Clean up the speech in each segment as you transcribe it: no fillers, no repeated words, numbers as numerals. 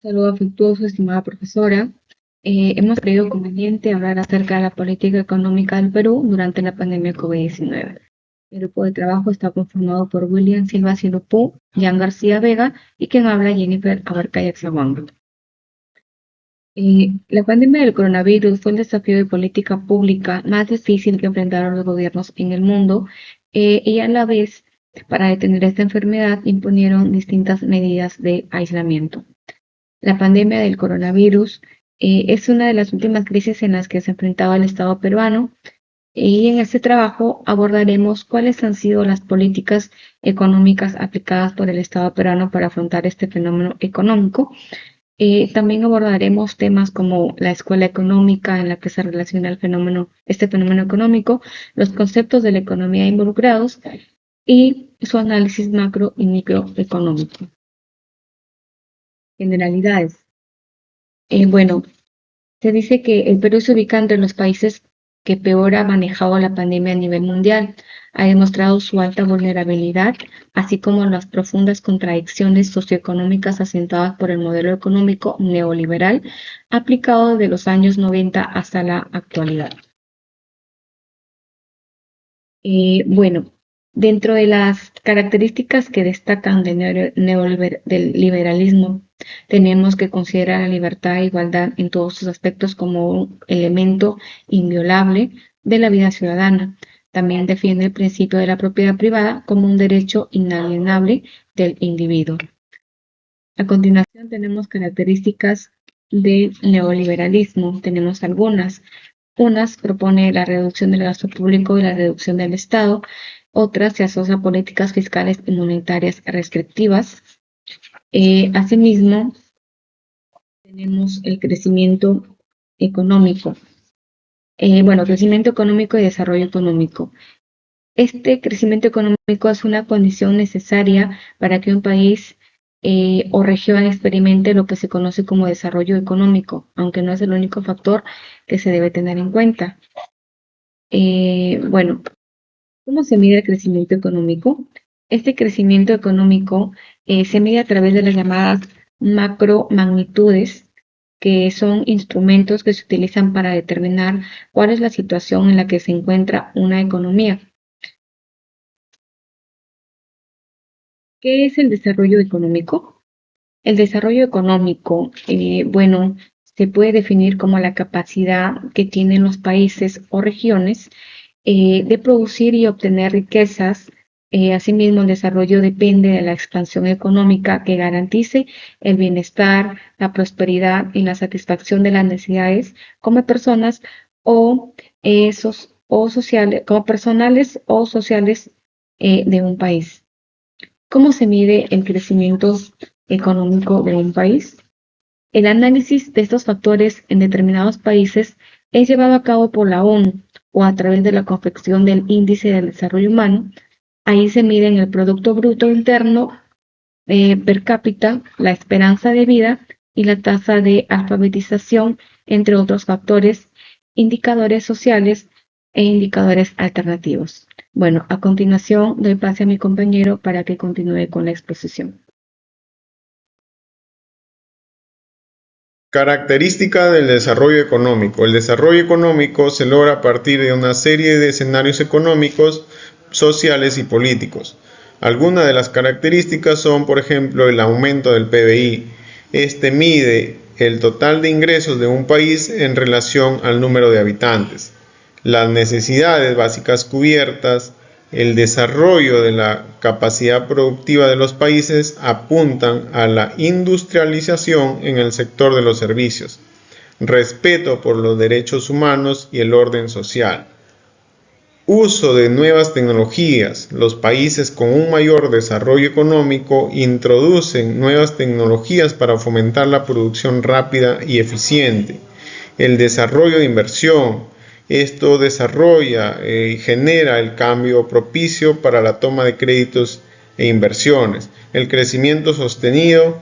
Saludo afectuoso, estimada profesora. Hemos creído conveniente hablar acerca de la política económica del Perú durante la pandemia COVID-19. El grupo de trabajo está conformado por William Silva Silupú, Jan García Vega y quien habla Jennifer Abarcaya Xaguango. La pandemia del coronavirus fue el desafío de política pública más difícil que enfrentaron los gobiernos en el mundo y a la vez, para detener esta enfermedad, imponieron distintas medidas de aislamiento. La pandemia del coronavirus es una de las últimas crisis en las que se enfrentaba el Estado peruano y en este trabajo abordaremos cuáles han sido las políticas económicas aplicadas por el Estado peruano para afrontar este fenómeno económico. También abordaremos temas como la escuela económica en la que se relaciona este fenómeno económico, los conceptos de la economía involucrados y su análisis macro y microeconómico. Generalidades. Bueno, se dice que el Perú se ubica entre los países que peor ha manejado la pandemia a nivel mundial. Ha demostrado su alta vulnerabilidad, así como las profundas contradicciones socioeconómicas asentadas por el modelo económico neoliberal aplicado desde los años 90 hasta la actualidad. Bueno, dentro de las características que destacan del liberalismo, tenemos que considerar la libertad e igualdad en todos sus aspectos como un elemento inviolable de la vida ciudadana. También defiende el principio de la propiedad privada como un derecho inalienable del individuo. A continuación tenemos características del neoliberalismo. Tenemos algunas. Unas propone la reducción del gasto público y la reducción del Estado. Otras se asocia a políticas fiscales y monetarias restrictivas. Asimismo, tenemos el crecimiento económico. Crecimiento económico y desarrollo económico. Este crecimiento económico es una condición necesaria para que un país o región experimente lo que se conoce como desarrollo económico, aunque no es el único factor que se debe tener en cuenta. ¿Cómo se mide el crecimiento económico? Este crecimiento económico se mide a través de las llamadas macromagnitudes, que son instrumentos que se utilizan para determinar cuál es la situación en la que se encuentra una economía. ¿Qué es el desarrollo económico? El desarrollo económico, se puede definir como la capacidad que tienen los países o regiones de producir y obtener riquezas. Asimismo, el desarrollo depende de la expansión económica que garantice el bienestar, la prosperidad y la satisfacción de las necesidades como personas sociales, como personales o sociales de un país. ¿Cómo se mide el crecimiento económico de un país? El análisis de estos factores en determinados países es llevado a cabo por la ONU o a través de la confección del Índice del Desarrollo Humano. Ahí se miden el Producto Bruto Interno per cápita, la esperanza de vida y la tasa de alfabetización, entre otros factores, indicadores sociales e indicadores alternativos. Bueno, a continuación doy pase a mi compañero para que continúe con la exposición. Característica del desarrollo económico. El desarrollo económico se logra a partir de una serie de escenarios económicos, sociales y políticos. Algunas de las características son, por ejemplo, el aumento del PBI. Este mide el total de ingresos de un país en relación al número de habitantes. Las necesidades básicas cubiertas, el desarrollo de la capacidad productiva de los países apuntan a la industrialización en el sector de los servicios, respeto por los derechos humanos y el orden social. Uso de nuevas tecnologías. Los países con un mayor desarrollo económico introducen nuevas tecnologías para fomentar la producción rápida y eficiente. El desarrollo de inversión. Esto desarrolla y genera el cambio propicio para la toma de créditos e inversiones. El crecimiento sostenido,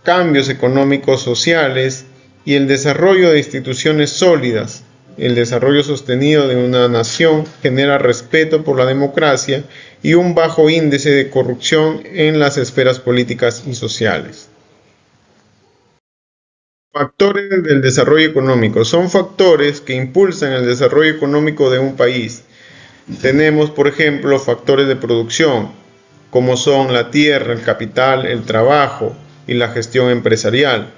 cambios económicos sociales y el desarrollo de instituciones sólidas. El desarrollo sostenido de una nación genera respeto por la democracia y un bajo índice de corrupción en las esferas políticas y sociales. Factores del desarrollo económico. Son factores que impulsan el desarrollo económico de un país. Tenemos, por ejemplo, factores de producción, como son la tierra, el capital, el trabajo y la gestión empresarial.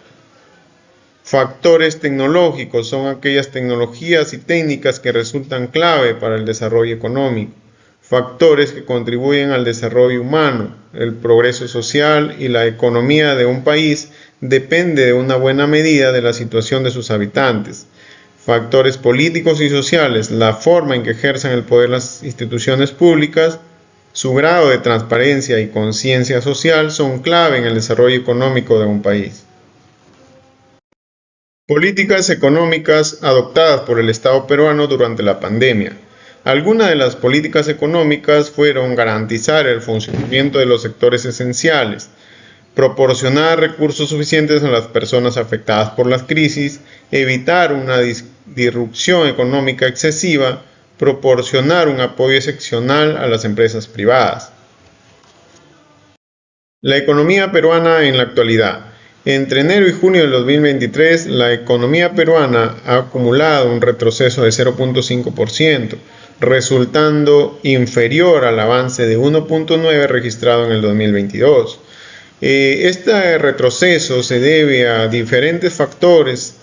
Factores tecnológicos son aquellas tecnologías y técnicas que resultan clave para el desarrollo económico. Factores que contribuyen al desarrollo humano, el progreso social y la economía de un país depende de una buena medida de la situación de sus habitantes. Factores políticos y sociales, la forma en que ejercen el poder las instituciones públicas, su grado de transparencia y conciencia social son clave en el desarrollo económico de un país. Políticas económicas adoptadas por el Estado peruano durante la pandemia. Algunas de las políticas económicas fueron garantizar el funcionamiento de los sectores esenciales, proporcionar recursos suficientes a las personas afectadas por las crisis, evitar una disrupción económica excesiva, proporcionar un apoyo excepcional a las empresas privadas. La economía peruana en la actualidad. Entre enero y junio del 2023, la economía peruana ha acumulado un retroceso de 0.5%, resultando inferior al avance de 1.9% registrado en el 2022. Este retroceso se debe a diferentes factores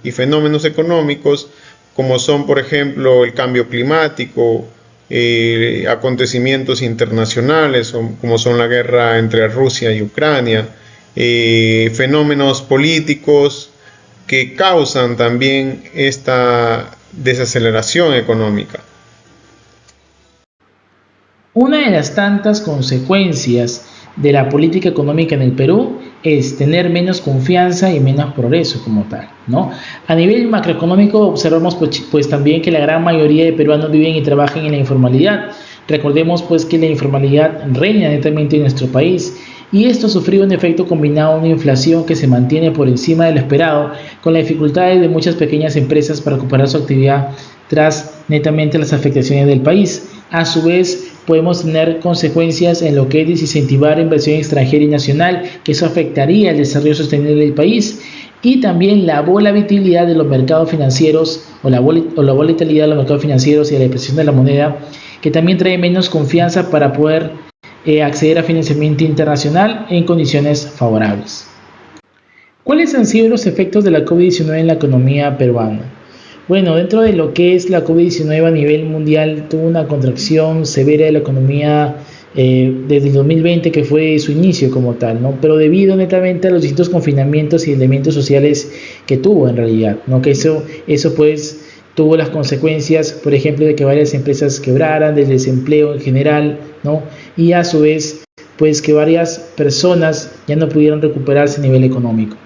y fenómenos económicos, como son, por ejemplo, el cambio climático, acontecimientos internacionales, como son la guerra entre Rusia y Ucrania, fenómenos políticos que causan también esta desaceleración económica. Una de las tantas consecuencias de la política económica en el Perú es tener menos confianza y menos progreso como tal, ¿no? A nivel macroeconómico observamos pues también que la gran mayoría de peruanos viven y trabajan en la informalidad. Recordemos pues que la informalidad reina netamente en nuestro país y esto ha sufrido un efecto combinado a una inflación que se mantiene por encima de lo esperado, con las dificultades de muchas pequeñas empresas para recuperar su actividad tras netamente las afectaciones del país. A su vez, podemos tener consecuencias en lo que es desincentivar inversión extranjera y nacional, que eso afectaría el desarrollo sostenible del país, y también la volatilidad de los mercados financieros o la volatilidad de los mercados financieros y la depreciación de la moneda, que también trae menos confianza para poder acceder a financiamiento internacional en condiciones favorables. ¿Cuáles han sido los efectos de la COVID-19 en la economía peruana? Bueno, dentro de lo que es la COVID-19 a nivel mundial, tuvo una contracción severa de la economía desde el 2020, que fue su inicio como tal, ¿no? Pero debido netamente a los distintos confinamientos y elementos sociales que tuvo en realidad, ¿no? Que eso pues tuvo las consecuencias, por ejemplo, de que varias empresas quebraran, del desempleo en general, ¿no? Y a su vez, pues que varias personas ya no pudieron recuperarse a nivel económico.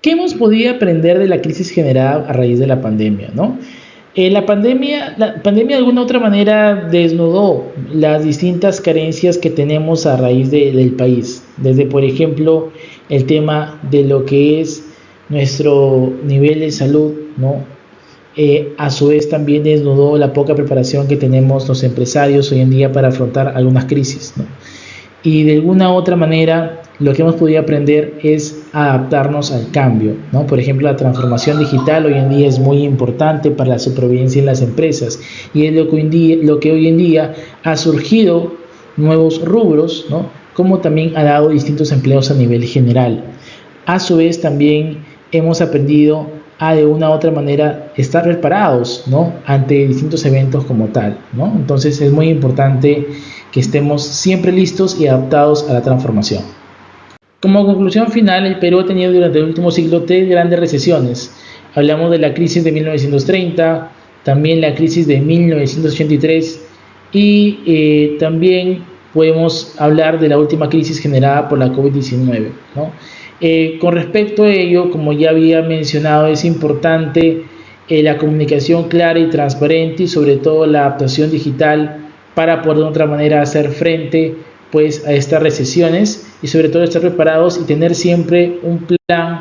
¿Qué hemos podido aprender de la crisis generada a raíz de la pandemia, ¿no? La pandemia de alguna u otra manera desnudó las distintas carencias que tenemos a raíz del país, desde por ejemplo el tema de lo que es nuestro nivel de salud, ¿no? A su vez también desnudó la poca preparación que tenemos los empresarios hoy en día para afrontar algunas crisis, ¿no? Y de alguna u otra manera lo que hemos podido aprender es adaptarnos al cambio, ¿no? Por ejemplo, la transformación digital hoy en día es muy importante para la supervivencia en las empresas y es lo que hoy en día ha surgido nuevos rubros, ¿no? Como también ha dado distintos empleos a nivel general. A su vez también hemos aprendido a de una u otra manera estar preparados, ¿no? Ante distintos eventos como tal, ¿no? Entonces es muy importante que estemos siempre listos y adaptados a la transformación. Como conclusión final, el Perú ha tenido durante el último siglo 3 grandes recesiones. Hablamos de la crisis de 1930, también la crisis de 1983 y también podemos hablar de la última crisis generada por la COVID-19, ¿no? Con respecto a ello, como ya había mencionado, es importante la comunicación clara y transparente y sobre todo la adaptación digital para poder de otra manera hacer frente pues a estas recesiones y sobre todo estar preparados y tener siempre un plan,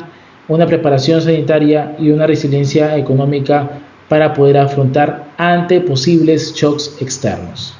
una preparación sanitaria y una resiliencia económica para poder afrontar ante posibles shocks externos.